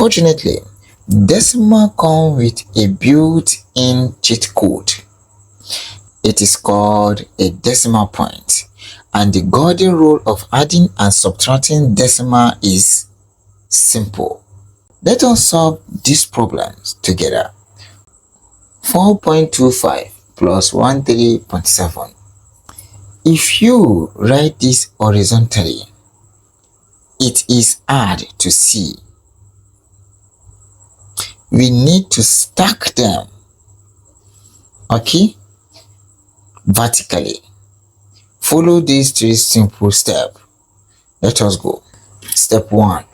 Fortunately, decimal comes with a built-in cheat code. It is called a decimal point, and the golden rule of adding and subtracting decimal is simple. Let us solve these problems together. 4.25 plus 13.7. If you write this horizontally, it is hard to see. We need to stack them, okay, vertically. Follow these 3 simple steps. Let us go. Step 1.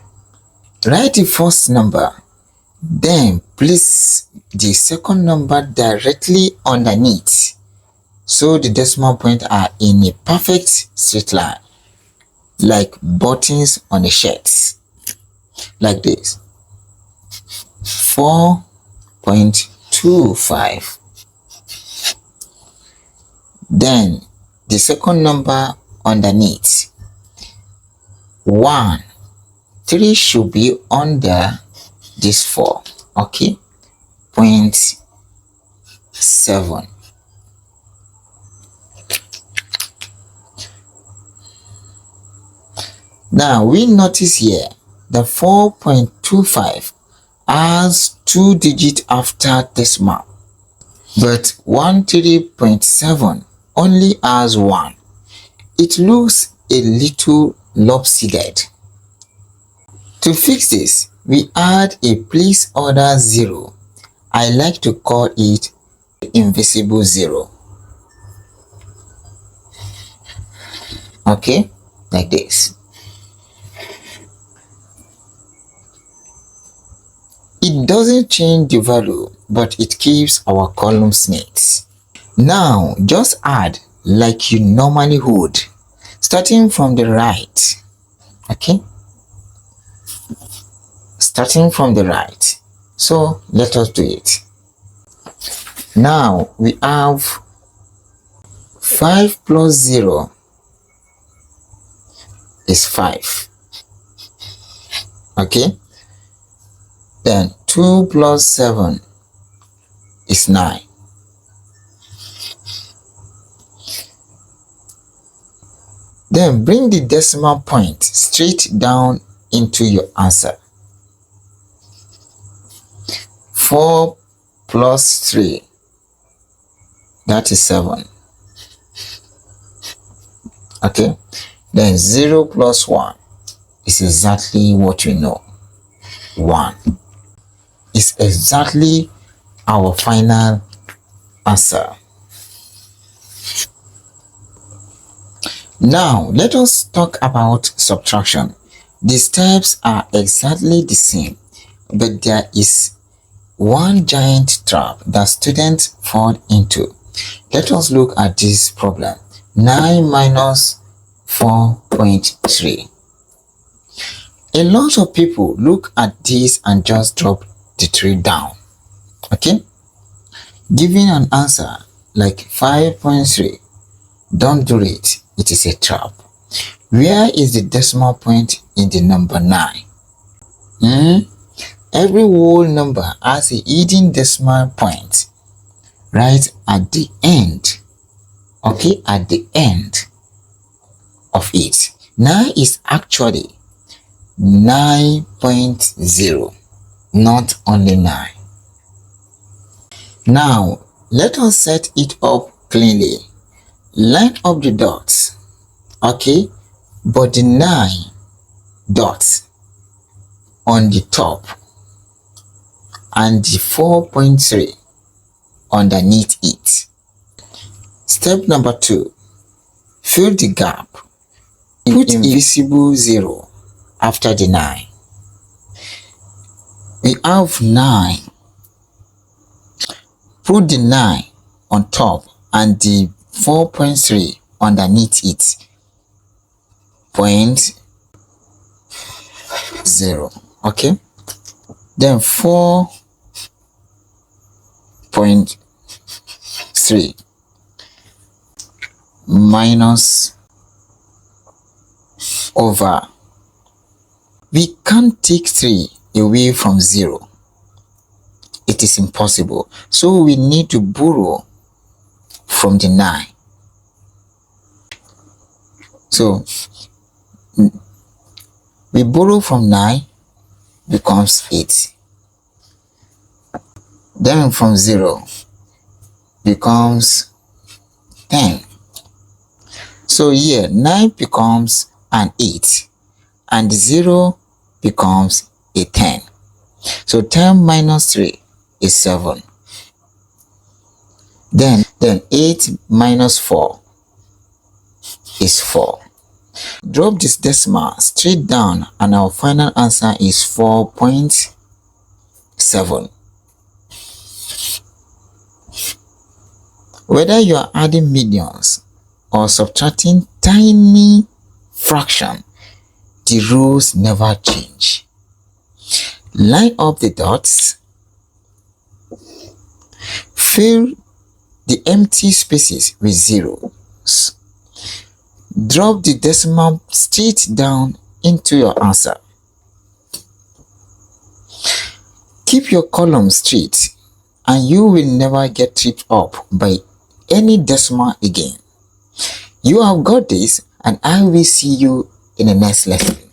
Write the first number, then place the second number directly underneath, so the decimal points are in a perfect straight line, like buttons on a shirt, like this. 4.25. Then the second number underneath, 1. 3 should be under this 4, okay, 0.7. Now we notice here the 4.25 has 2 digits after decimal, but 13.7 only has 1. It looks a little lopsided. To fix this, we add a placeholder 0. I like to call it invisible 0. Okay, like this. It doesn't change the value, but it keeps our columns neat. Now, just add like you normally would, starting from the right. Okay? Starting from the right. So, let us do it. Now, we have 5 plus 0 is 5. Okay? Then 2 plus 7 is 9. Then bring the decimal point straight down into your answer. 4 plus 3, that is 7. Okay, then 0 plus 1 is exactly what we know. 1 is exactly our final answer. Now let us talk about subtraction. The steps are exactly the same, but there is one giant trap that students fall into. Let us look at this problem. 9 minus 4.3. A lot of people look at this and just drop the 3 down. Okay? Giving an answer like 5.3, don't do it. It is a trap. Where is the decimal point in the number 9? Every whole number has a hidden decimal point right at the end. Okay, at the end of it. 9 is actually 9.0, not only 9. Now, let us set it up cleanly. Line up the dots, okay, but the 9 dots on the top and the 4.3 underneath it. Step number 2, fill the gap. Put invisible 0 after the 9. We have 9. Put the 9 on top and the 4.3 underneath it. 0. Okay. Then 4.3 minus over. We can't take 3 away from 0. It is impossible. So we need to borrow from the 9. So we borrow from 9 becomes 8. Then from 0 becomes 10. So here 9 becomes an 8 and 0 becomes a 10. So 10 minus 3 is 7. Then 8 minus 4 is 4. Drop this decimal straight down and our final answer is 4.7. Whether you are adding millions or subtracting tiny fraction, the rules never change. Line up the dots, fill the empty spaces with zeros. Drop the decimal straight down into your answer. Keep your column straight and you will never get tripped up by any decimal again. You have got this, and I will see you in the next lesson.